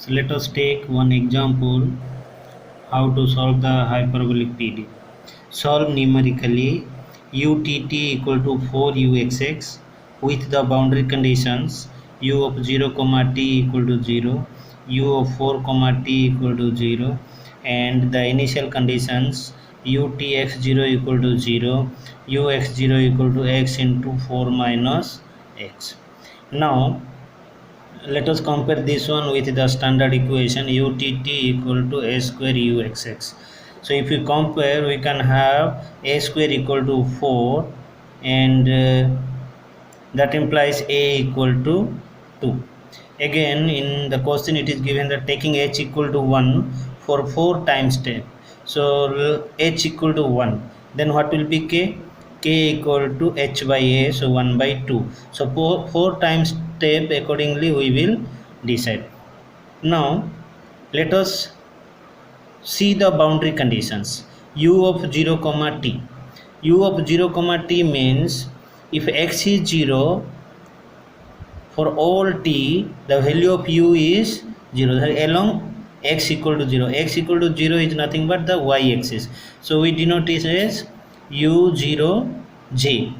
So let us take one example how to solve the hyperbolic PD. Solve numerically utt equal to 4uxx with the boundary conditions u of 0 comma t equal to 0, u of 4 comma t equal to 0, and the initial conditions utx0 equal to 0, ux0 equal to x into 4 minus x. Now let us compare this one with the standard equation utt equal to a square uxx. So if we compare, we can have a square equal to 4, and that implies a equal to 2. Again, in the question it is given that taking h equal to 1 for 4 times step. So h equal to 1, then what will be k equal to h by a, so 1 by 2. So 4 times step, accordingly we will decide. Now let us see the boundary conditions. U of 0 comma t, u of 0 comma t means if x is 0, for all t the value of u is 0 along x equal to 0. X equal to 0 is nothing but the y axis, so we denote it as u0j.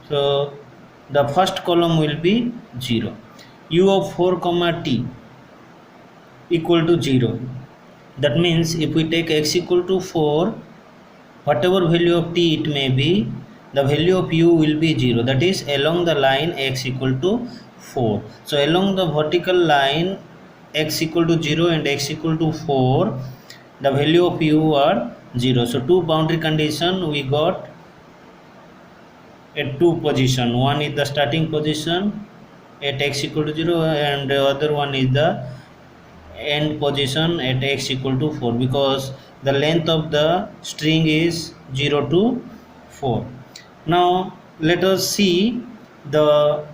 So the first column will be 0. U of 4 comma t equal to 0, that means if we take x equal to 4, whatever value of t it may be, the value of u will be 0, that is along the line x equal to 4. So along the vertical line x equal to 0 and x equal to 4, the value of u are 0. So two boundary condition we got at two position. One is the starting position at x equal to 0, and the other one is the end position at x equal to 4, because the length of the string is 0 to 4. Now let us see the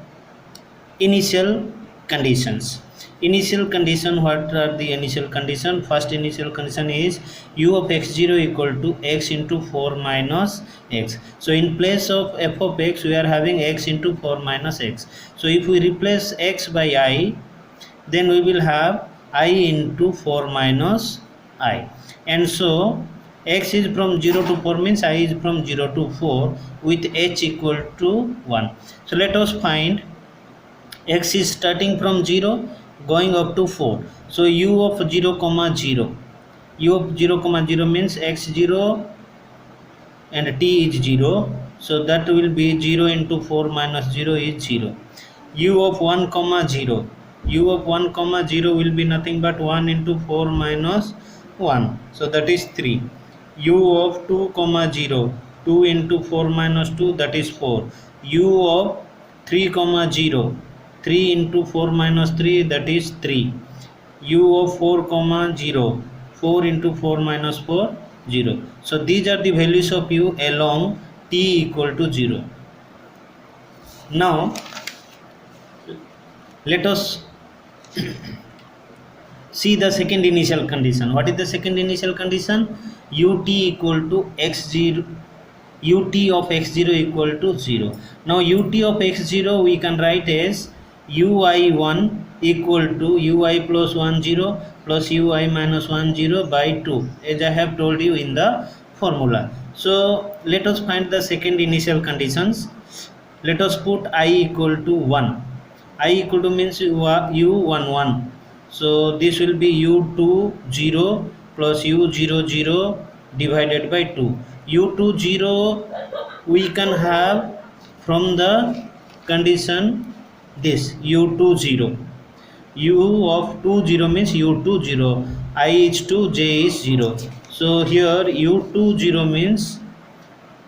initial conditions. Initial condition, what are the initial condition? First initial condition is u of x0 equal to x into 4 minus x. So in place of f of x we are having x into 4 minus x. So if we replace x by I, then we will have I into 4 minus I, and so x is from 0 to 4 means I is from 0 to 4 with h equal to 1. So let us find x is starting from 0 going up to 4. So u of 0 comma 0, u of 0 comma 0 means x0 and t is 0, so that will be 0 into 4 minus 0 is 0. U of 1 comma 0, u of 1 comma 0 will be nothing but 1 into 4 minus 1, so that is 3. U of 2 comma 0, 2 into 4 minus 2, that is 4. U of 3 comma 0, 3 into 4 minus 3, that is 3. U of 4 comma 0, 4 into 4 minus 4, 0. So these are the values of u along t equal to 0. Now let us see the second initial condition. What is the second initial condition? Ut equal to x0, ut of x0 equal to 0. Now ut of x0 we can write as ui1 equal to ui plus 1 0 plus ui minus 1 0 by 2, as I have told you in the formula. So let us find the second initial conditions. Let us put I equal to 1. I equal to means u1 1. So this will be u2 0 plus u0 0 divided by 2. u2 0 we can have from the condition this u2 0. U of 2 0 means u2 0. I is 2, j is 0. So here u2 0 means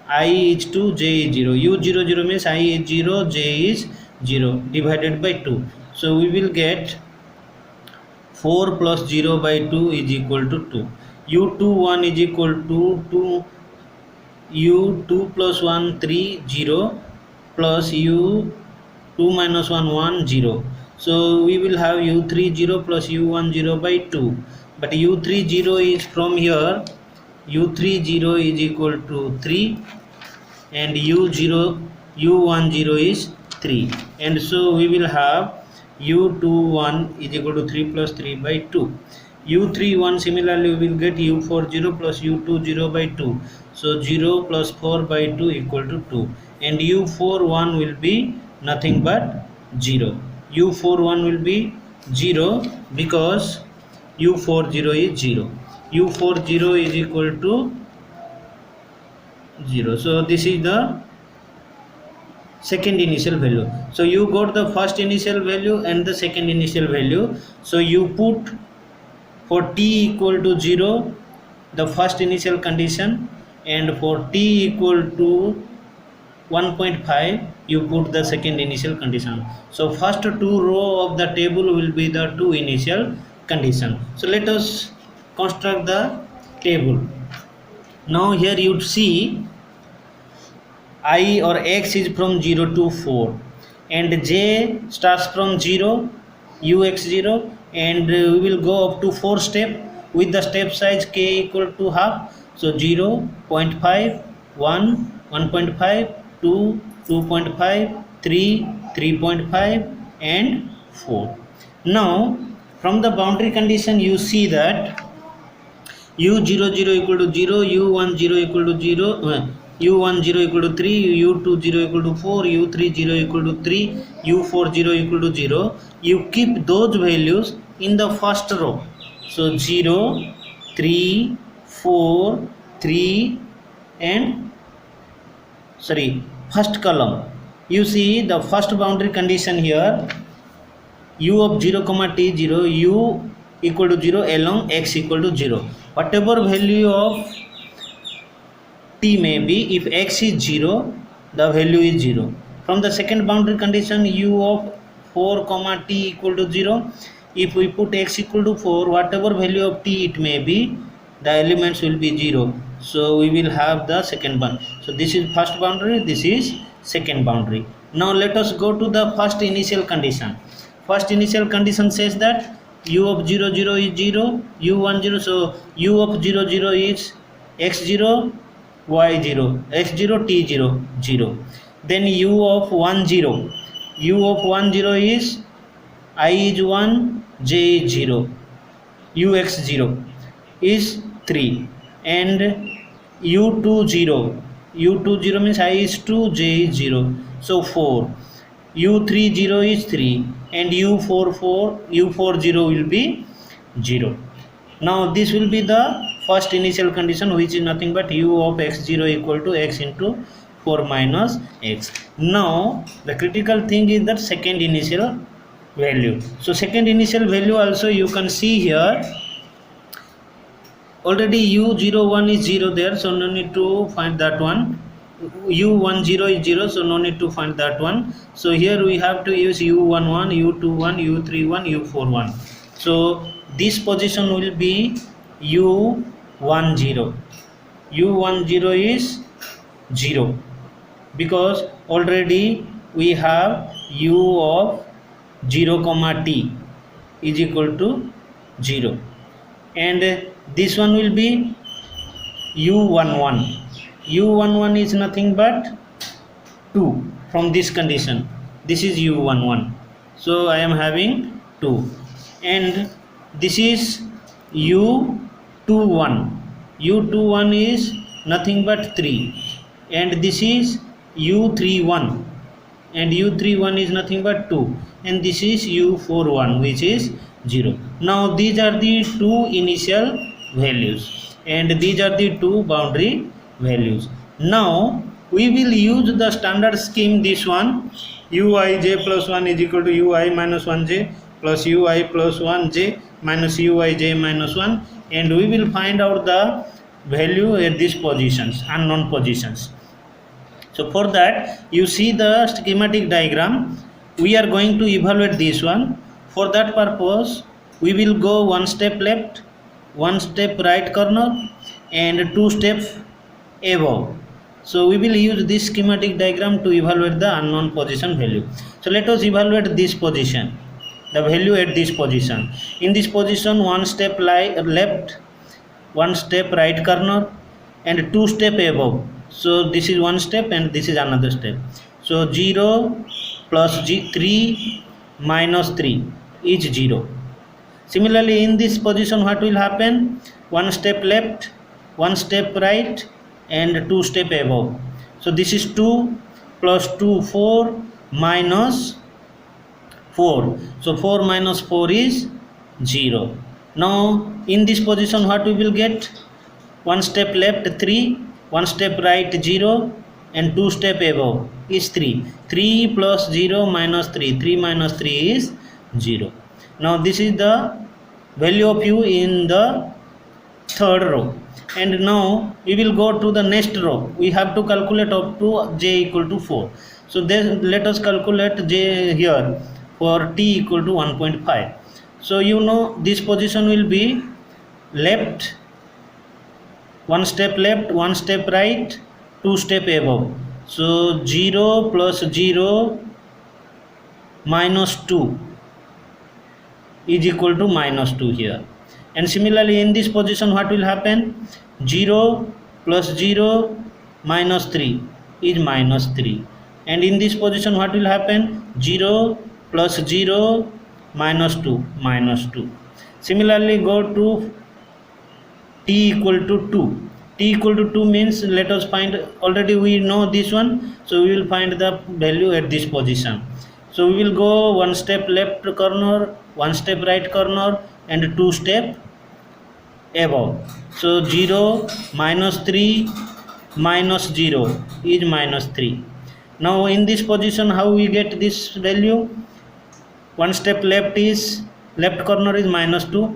I is 2, j is 0. u0 0 means I is 0, j is 0 divided by 2. So we will get 4 plus 0 by 2 is equal to 2. u21 is equal to 2, u2 plus 1 3 0 plus u2 minus 1 1 0. So we will have u3 0 plus u1 0 by 2, but u3 0 is from here, u3 0 is equal to 3 and u1 0 is 3, and so we will have u21 is equal to 3 plus 3 by 2. u31 similarly we will get u40 plus u20 by 2. So 0 plus 4 by 2 equal to 2, and u41 will be nothing but 0. u41 will be 0 because u40 is 0. u40 is equal to 0. So this is the second initial value. So you got the first initial value and the second initial value. So you put for t equal to 0 the first initial condition, and for t equal to 1.5 you put the second initial condition. So first two row of the table will be the two initial condition. So let us construct the table. Now here you see I or x is from 0 to 4, and j starts from 0, ux0, and we will go up to 4 step with the step size k equal to half. So 0, 0.5, 1, 1.5, 2, 2.5, 3, 3.5, and 4. Now from the boundary condition you see that u00 equal to 0, u10 equal to 0, u10 equal to 3, u20 equal to 4, u30 equal to 3, u40 equal to 0. You keep those values in the first row. So 0, 3, 4, 3, and first column. You see the first boundary condition here, u of 0 comma t 0, u equal to 0 along x equal to 0. Whatever value of t may be, if x is 0 the value is 0. From the second boundary condition, u of 4 comma t equal to 0, if we put x equal to 4, whatever value of t it may be, the elements will be 0. So we will have the second one. So this is first boundary, this is second boundary. Now let us go to the first initial condition. First initial condition says that u of 0 0 is 0, u10, so u of 0 0 is x0, y0, x0, t0, 0. Then u of 10, u of 10 is I is 1, j is 0, ux0 is 3, and u20 means I is 2, j is 0, so 4. u30 is 3, and u40 will be 0. Now this will be the first initial condition, which is nothing but u of x0 equal to x into 4 minus x. Now the critical thing is that second initial value. So second initial value also you can see here, already u01 is 0 there, so no need to find that one. u10 is 0, so no need to find that one. So here we have to use u11, u21, u31, u41. So this position will be u10. u10 is 0 because already we have u of 0 comma t is equal to 0, and this one will be u11. u11 is nothing but 2 from this condition. This is u11, so I am having 2, and this is u21. u21 is nothing but 3, and this is u31, and u31 is nothing but 2, and this is u41, which is 0. Now these are the two initial values, and these are the two boundary values. Now we will use the standard scheme, this one, uij plus 1 is equal to ui minus 1j plus ui plus 1j minus uij minus 1, and we will find out the value at these positions, unknown positions. So for that, you see the schematic diagram, we are going to evaluate this one. For that purpose we will go one step left, one step right corner, and two steps above. So we will use this schematic diagram to evaluate the unknown position value. So let us evaluate this position, the value at this position. In this position, one step left, one step right corner, and two step above. So this is one step and this is another step. So 0 plus 3 minus 3 is 0. Similarly, in this position what will happen? One step left, one step right, and two step above. So this is 2 plus 2, 4 minus 4. So 4 minus 4 is 0. Now in this position what we will get? One step left 3, one step right 0, and two step above is 3. 3 plus 0 minus 3. 3 minus 3 is 0. Now this is the value of u in the third row. And now we will go to the next row. We have to calculate up to j equal to 4. So then let us calculate j here for t equal to 1.5. So you know this position will be left, one step left, one step right, two step above. So 0 plus 0 minus 2 is equal to minus 2 here. And similarly in this position what will happen? 0 plus 0 minus 3 is minus 3. And in this position what will happen? 0 plus 0 minus 2, minus 2. Similarly go to t equal to 2. T equal to 2 means, let us find, already we know this one, so we will find the value at this position. So we will go one step left corner, one step right corner, and two step above. So 0 minus 3 minus 0 is minus 3. Now in this position how we get this value? One step left corner is minus 2,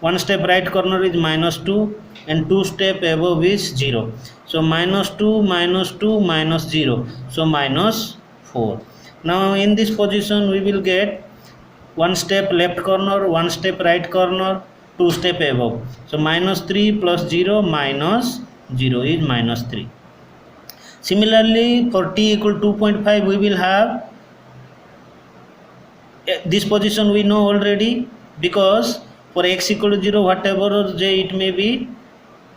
one step right corner is minus 2, and two step above is 0. So minus 2 minus 2 minus 0, so minus 4. Now in this position we will get one step left corner, one step right corner, two step above. So minus 3 plus 0 minus 0 is minus 3. Similarly for t equal to 2.5 we will have this position we know already, because for x equal to 0 whatever j it may be,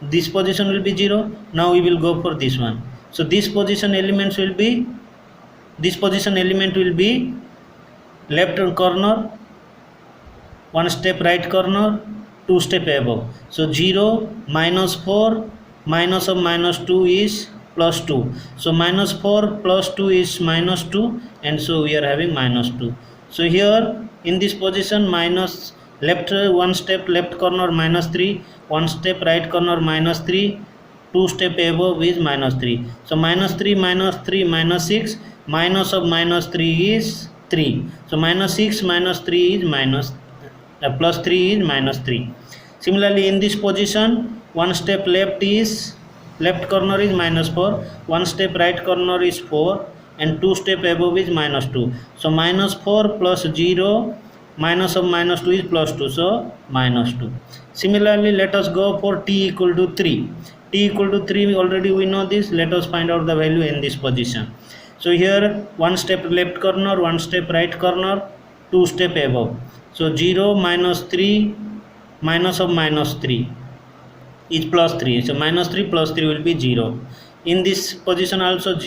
this position will be 0. Now we will go for this one. So this position element will be left corner, one step right corner, two step above. So 0 minus 4 minus of minus 2 is plus 2. So minus 4 plus 2 is minus 2, and so we are having minus 2. So here in this position minus left, one step left corner minus 3, one step right corner minus 3, two step above is minus 3. So minus 3 minus 3 minus 6, minus of minus 3 is 3. So minus 6 minus 3 is minus plus 3 is minus 3. Similarly in this position one step left corner is minus 4, one step right corner is 4, and two step above is minus 2. So minus 4 plus 0 minus of minus 2 is plus 2, so minus 2. Similarly let us go for t equal to 3. T equal to 3 already we know this. Let us find out the value in this position. So here one step left corner, one step right corner, two step above. So 0 minus 3 minus of minus 3 is plus 3. So minus 3 plus 3 will be 0. In this position also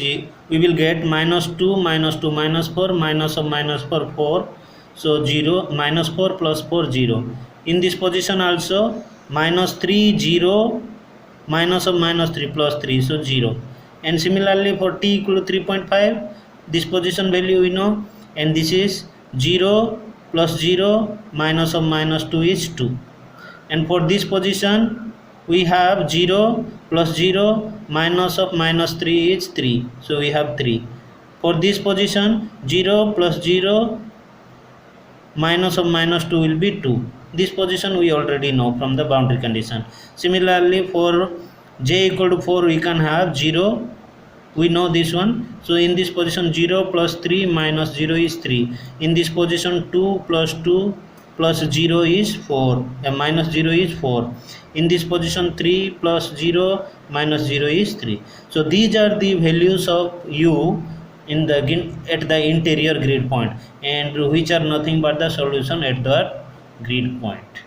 we will get minus 2 minus 2 minus 4 minus of minus 4 4. So 0 minus 4 plus 4 0. In this position also minus 3 0 minus of minus 3 plus 3, so 0. And similarly for t equal to 3.5, this position value we know, and this is 0 plus 0 minus of minus 2 is 2. And for this position we have 0 plus 0 minus of minus 3 is 3, so we have 3. For this position 0 plus 0 minus of minus 2 will be 2. This position we already know from the boundary condition. Similarly for j equal to 4 we can have 0, we know this one. So in this position 0 plus 3 minus 0 is 3. In this position 2 plus 2 plus 0 is 4, and minus 0 is 4. In this position 3 plus 0 minus 0 is 3. So these are the values of u in the at the interior grid point, and which are nothing but the solution at that grid point.